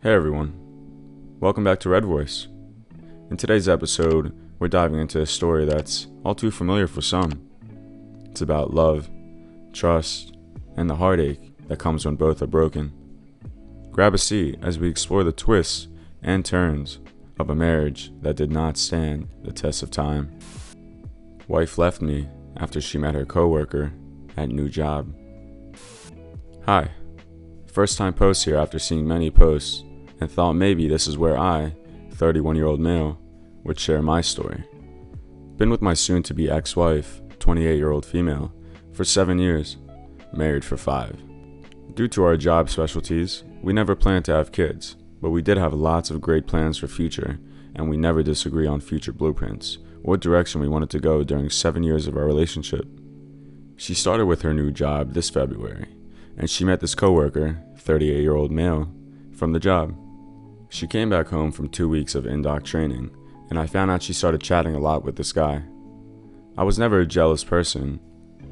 Hey everyone, welcome back to Red Voice. In today's episode, we're diving into a story that's all too familiar for some. It's about love, trust, and the heartache that comes when both are broken. Grab a seat as we explore the twists and turns of a marriage that did not stand the test of time. Wife left me after she met her coworker at new job. Hi, first time post here after seeing many posts, and thought maybe this is where I, 31-year-old male, would share my story. Been with my soon-to-be ex-wife, 28-year-old female, for 7 years, married for 5. Due to our job specialties, we never planned to have kids, but we did have lots of great plans for future, and we never disagree on future blueprints, what direction we wanted to go during 7 years of our relationship. She started with her new job this February, and she met this coworker, 38-year-old male, from the job. She came back home from 2 weeks of in-doc training, and I found out she started chatting a lot with this guy. I was never a jealous person,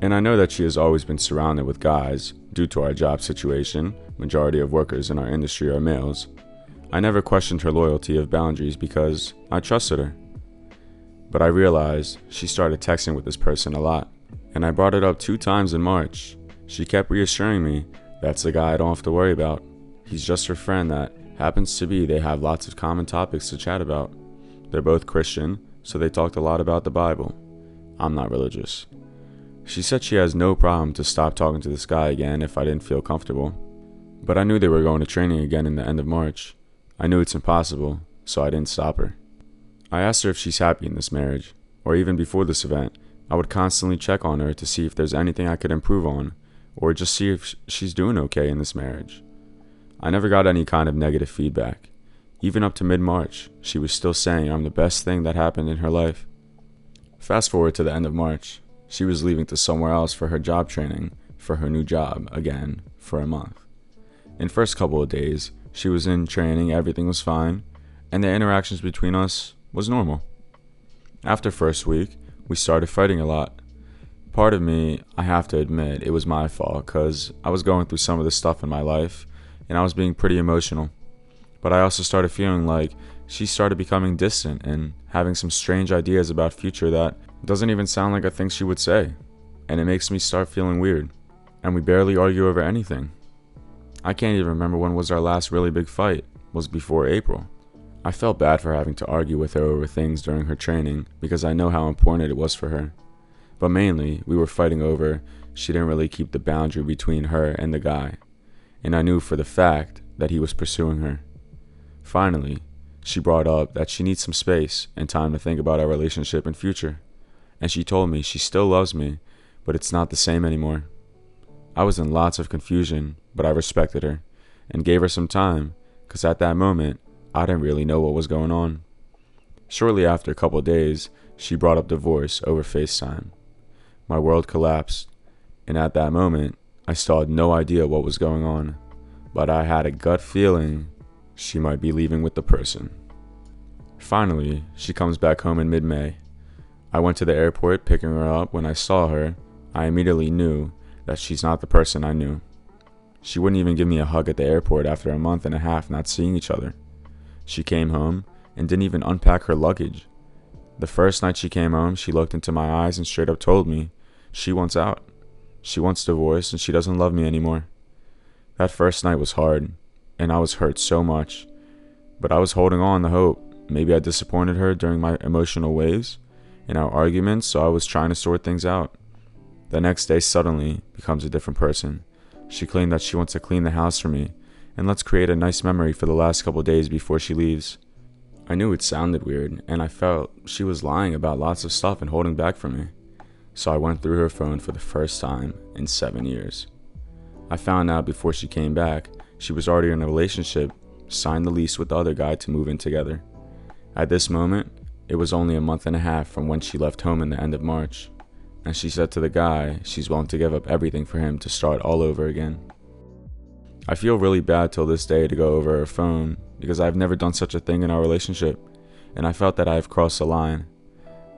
and I know that she has always been surrounded with guys due to our job situation. Majority of workers in our industry are males. I never questioned her loyalty of boundaries because I trusted her. But I realized she started texting with this person a lot, and I brought it up 2 times in March. She kept reassuring me that's the guy I don't have to worry about. He's just her friend that happens to be they have lots of common topics to chat about. They're both Christian, so they talked a lot about the Bible. I'm not religious. She said she has no problem to stop talking to this guy again if I didn't feel comfortable. But I knew they were going to training again in the end of March. I knew it's impossible, so I didn't stop her. I asked her if she's happy in this marriage, or even before this event, I would constantly check on her to see if there's anything I could improve on, or just see if she's doing okay in this marriage. I never got any kind of negative feedback. Even up to mid-March, she was still saying I'm the best thing that happened in her life. Fast forward to the end of March, she was leaving to somewhere else for her job training, for her new job, again, for a month. In first couple of days, she was in training, everything was fine, and the interactions between us was normal. After first week, we started fighting a lot. Part of me, I have to admit, it was my fault, because I was going through some of this stuff in my life, and I was being pretty emotional. But I also started feeling like she started becoming distant and having some strange ideas about future that doesn't even sound like a thing she would say. And it makes me start feeling weird. And we barely argue over anything. I can't even remember when was our last really big fight. It was before April. I felt bad for having to argue with her over things during her training because I know how important it was for her. But mainly, we were fighting over she didn't really keep the boundary between her and the guy. And I knew for the fact that he was pursuing her. Finally, she brought up that she needs some space and time to think about our relationship and future. And she told me she still loves me, but it's not the same anymore. I was in lots of confusion, but I respected her and gave her some time, because at that moment, I didn't really know what was going on. Shortly after a couple of days, she brought up divorce over FaceTime. My world collapsed, and at that moment, I still had no idea what was going on, but I had a gut feeling she might be leaving with the person. Finally, she comes back home in mid-May. I went to the airport picking her up. When I saw her, I immediately knew that she's not the person I knew. She wouldn't even give me a hug at the airport after a month and a half not seeing each other. She came home and didn't even unpack her luggage. The first night she came home, she looked into my eyes and straight up told me she wants out. She wants divorce and she doesn't love me anymore. That first night was hard, and I was hurt so much. But I was holding on to hope. Maybe I disappointed her during my emotional waves in our arguments, so I was trying to sort things out. The next day suddenly becomes a different person. She claimed that she wants to clean the house for me, and let's create a nice memory for the last couple days before she leaves. I knew it sounded weird, and I felt she was lying about lots of stuff and holding back from me. So I went through her phone for the first time in 7 years. I found out before she came back, she was already in a relationship, signed the lease with the other guy to move in together. At this moment, it was only a month and a half from when she left home in the end of March, and she said to the guy she's willing to give up everything for him to start all over again. I feel really bad till this day to go over her phone because I've never done such a thing in our relationship, and I felt that I've crossed the line.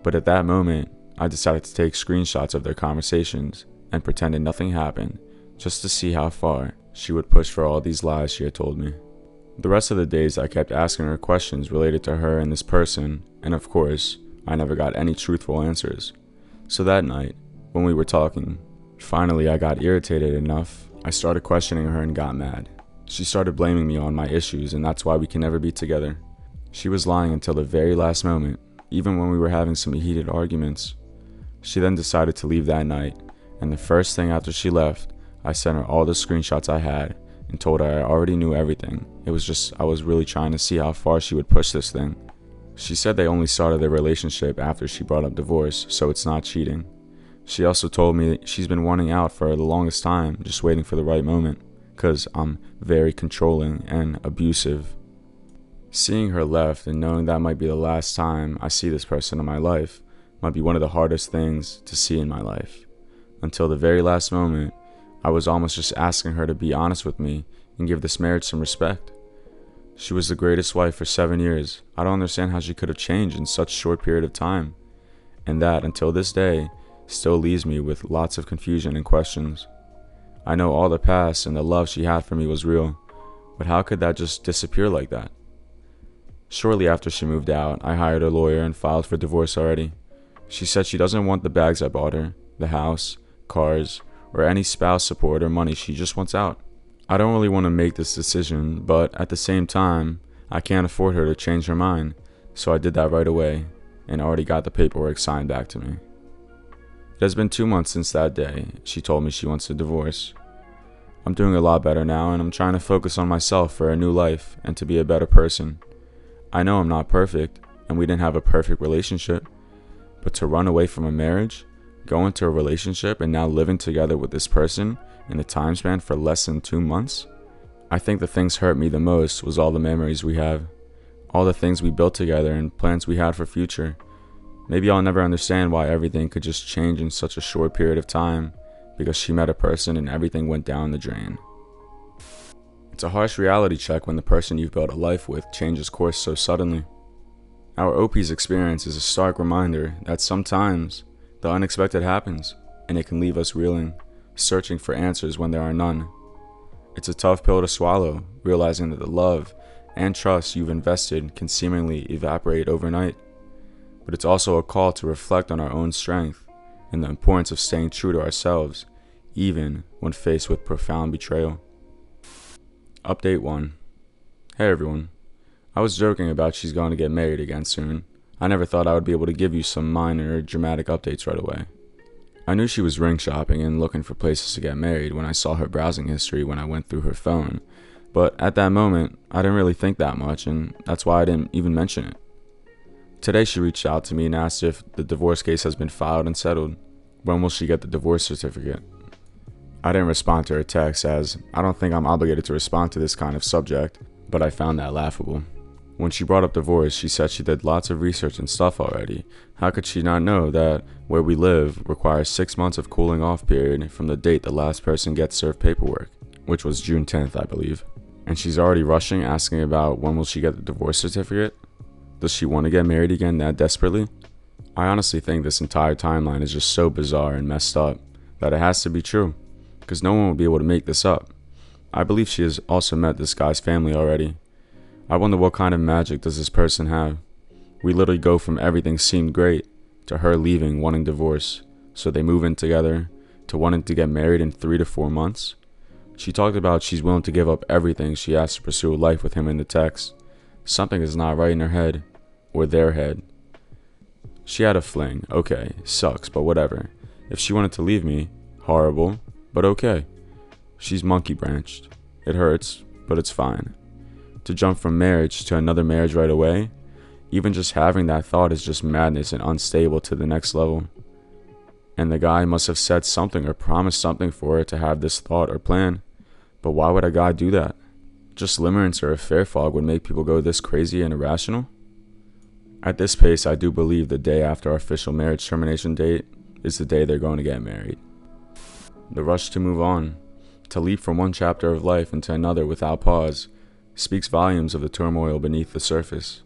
But at that moment, I decided to take screenshots of their conversations and pretended nothing happened just to see how far she would push for all these lies she had told me. The rest of the days I kept asking her questions related to her and this person, and of course, I never got any truthful answers. So that night, when we were talking, finally I got irritated enough. I started questioning her and got mad. She started blaming me on my issues, and that's why we can never be together. She was lying until the very last moment, even when we were having some heated arguments. She then decided to leave that night, and the first thing after she left, I sent her all the screenshots I had and told her I already knew everything. It was just I was really trying to see how far she would push this thing. She said they only started their relationship after she brought up divorce, so it's not cheating. She also told me she's been wanting out for the longest time, just waiting for the right moment, because I'm very controlling and abusive. Seeing her left and knowing that might be the last time I see this person in my life might be one of the hardest things to see in my life. Until the very last moment, I was almost just asking her to be honest with me and give this marriage some respect. She was the greatest wife for 7 years. I don't understand how she could have changed in such a short period of time. And that, until this day, still leaves me with lots of confusion and questions. I know all the past and the love she had for me was real, but how could that just disappear like that? Shortly after she moved out, I hired a lawyer and filed for divorce already. She said she doesn't want the bags I bought her, the house, cars, or any spouse support or money. She just wants out. I don't really want to make this decision, but at the same time, I can't afford her to change her mind, so I did that right away and already got the paperwork signed back to me. It has been 2 months since that day she told me she wants a divorce. I'm doing a lot better now, and I'm trying to focus on myself for a new life and to be a better person. I know I'm not perfect, and we didn't have a perfect relationship, but to run away from a marriage, go into a relationship, and now living together with this person in a time span for less than 2 months? I think the things hurt me the most was all the memories we have, all the things we built together and plans we had for future. Maybe I'll never understand why everything could just change in such a short period of time because she met a person and everything went down the drain. It's a harsh reality check when the person you've built a life with changes course so suddenly. Our OP's experience is a stark reminder that sometimes the unexpected happens, and it can leave us reeling, searching for answers when there are none. It's a tough pill to swallow, realizing that the love and trust you've invested can seemingly evaporate overnight. But it's also a call to reflect on our own strength and the importance of staying true to ourselves, even when faced with profound betrayal. Update 1. Hey everyone. I was joking about she's going to get married again soon. I never thought I would be able to give you some minor dramatic updates right away. I knew she was ring shopping and looking for places to get married when I saw her browsing history when I went through her phone, but at that moment, I didn't really think that much, and that's why I didn't even mention it. Today she reached out to me and asked if the divorce case has been filed and settled. When will she get the divorce certificate? I didn't respond to her text as I don't think I'm obligated to respond to this kind of subject, but I found that laughable. When she brought up divorce, she said she did lots of research and stuff already. How could she not know that where we live requires 6 months of cooling off period from the date the last person gets served paperwork, which was June 10th, I believe. And she's already rushing, asking about when will she get the divorce certificate? Does she want to get married again that desperately? I honestly think this entire timeline is just so bizarre and messed up that it has to be true, because no one would be able to make this up. I believe she has also met this guy's family already. I wonder what kind of magic does this person have? We literally go from everything seemed great to her leaving, wanting divorce, so they move in together, to wanting to get married in 3 to 4 months. She talked about she's willing to give up everything she has to pursue a life with him in the text. Something is not right in her head, or their head. She had a fling, okay, sucks, but whatever. If she wanted to leave me, horrible, but okay. She's monkey branched. It hurts, but it's fine. To jump from marriage to another marriage right away, even just having that thought is just madness and unstable to the next level. And the guy must have said something or promised something for her to have this thought or plan. But why would a guy do that? Just limerence or a fair fog would make people go this crazy and irrational? At this pace, I do believe the day after our official marriage termination date is the day they're going to get married. The rush to move on, to leap from one chapter of life into another without pause, speaks volumes of the turmoil beneath the surface.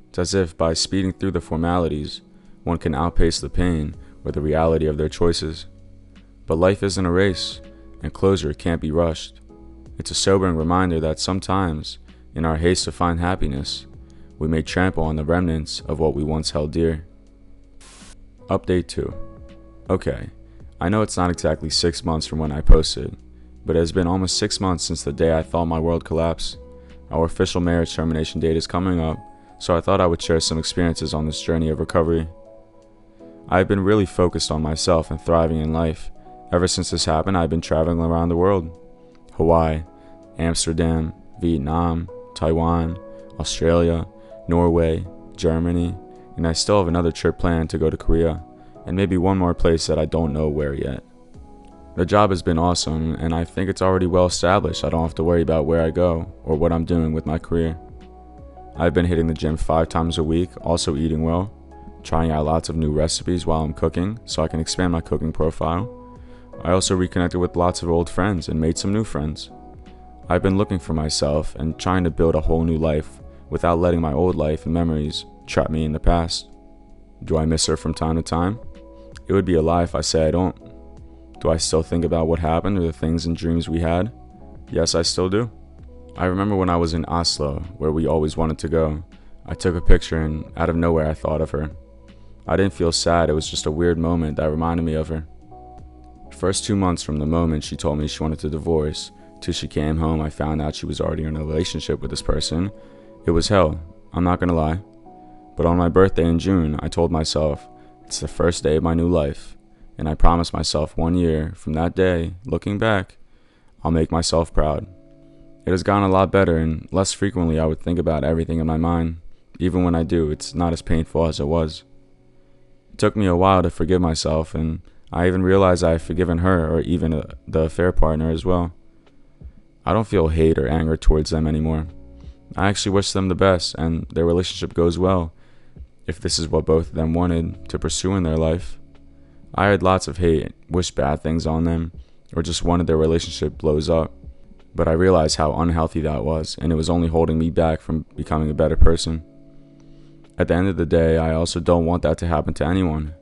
It's as if by speeding through the formalities, one can outpace the pain or the reality of their choices. But life isn't a race, and closure can't be rushed. It's a sobering reminder that sometimes In our haste to find happiness, we may trample on the remnants of what we once held dear. Update 2. Okay, I know it's not exactly 6 months from when I posted, but it has been almost 6 months since the day I thought my world collapsed. Our official marriage termination date is coming up, so I thought I would share some experiences on this journey of recovery. I have been really focused on myself and thriving in life. Ever since this happened, I've been traveling around the world. Hawaii, Amsterdam, Vietnam, Taiwan, Australia, Norway, Germany, and I still have another trip planned to go to Korea, and maybe one more place that I don't know where yet. The job has been awesome, and I think it's already well established. I don't have to worry about where I go or what I'm doing with my career. I've been hitting the gym 5 times a week, also eating well, trying out lots of new recipes while I'm cooking so I can expand my cooking profile. I also reconnected with lots of old friends and made some new friends. I've been looking for myself and trying to build a whole new life without letting my old life and memories trap me in the past. Do I miss her from time to time? It would be a lie if I say I don't. Do I still think about what happened or the things and dreams we had? Yes, I still do. I remember when I was in Oslo, where we always wanted to go. I took a picture and out of nowhere I thought of her. I didn't feel sad, it was just a weird moment that reminded me of her. First 2 months from the moment she told me she wanted to divorce till she came home, I found out she was already in a relationship with this person. It was hell, I'm not gonna lie. But on my birthday in June, I told myself, it's the first day of my new life. And I promised myself 1 year from that day, looking back, I'll make myself proud. It has gotten a lot better, and less frequently I would think about everything in my mind. Even when I do, it's not as painful as it was. It took me a while to forgive myself, and I even realized I have forgiven her, or even the affair partner as well. I don't feel hate or anger towards them anymore. I actually wish them the best, and their relationship goes well, if this is what both of them wanted to pursue in their life. I had lots of hate, wished bad things on them, or just wanted their relationship blows up. But I realized how unhealthy that was, and it was only holding me back from becoming a better person. At the end of the day, I also don't want that to happen to anyone.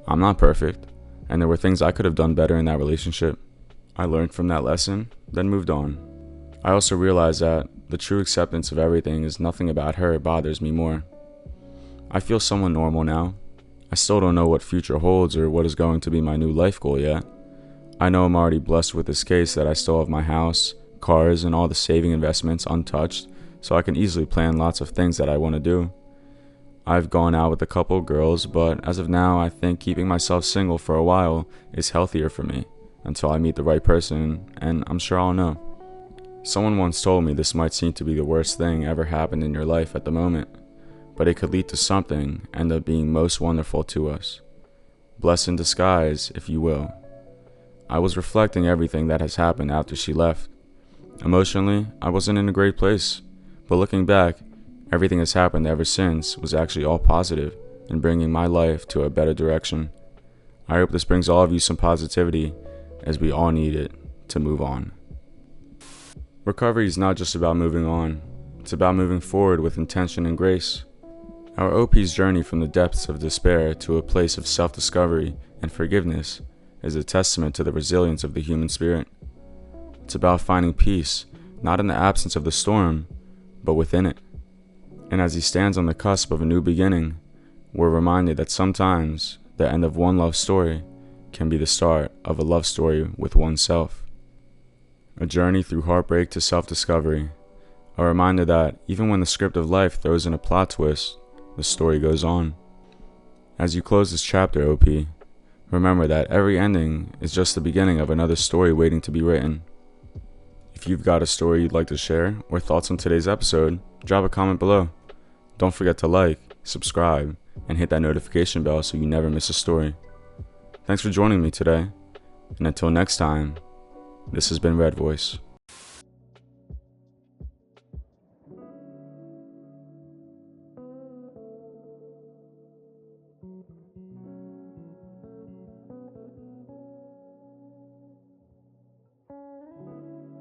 I'm not perfect, and there were things I could have done better in that relationship. I learned from that lesson, then moved on. I also realized that the true acceptance of everything is nothing about her bothers me more. I feel somewhat normal now. I still don't know what future holds or what is going to be my new life goal yet. I know I'm already blessed with this case that I still have my house, cars, and all the saving investments untouched, so I can easily plan lots of things that I want to do. I've gone out with a couple of girls, but as of now, I think keeping myself single for a while is healthier for me until I meet the right person, and I'm sure I'll know. Someone once told me this might seem to be the worst thing ever happened in your life at the moment, but it could lead to something end up being most wonderful to us. Blessed in disguise, if you will. I was reflecting everything that has happened after she left. Emotionally, I wasn't in a great place, but looking back, everything that's happened ever since was actually all positive and bringing my life to a better direction. I hope this brings all of you some positivity, as we all need it to move on. Recovery is not just about moving on, it's about moving forward with intention and grace. Our OP's journey from the depths of despair to a place of self-discovery and forgiveness is a testament to the resilience of the human spirit. It's about finding peace, not in the absence of the storm, but within it. And as he stands on the cusp of a new beginning, we're reminded that sometimes the end of one love story can be the start of a love story with oneself. A journey through heartbreak to self-discovery. A reminder that even when the script of life throws in a plot twist, the story goes on. As you close this chapter, OP, remember that every ending is just the beginning of another story waiting to be written. If you've got a story you'd like to share or thoughts on today's episode, drop a comment below. Don't forget to like, subscribe, and hit that notification bell so you never miss a story. Thanks for joining me today, and until next time, this has been Red Voice.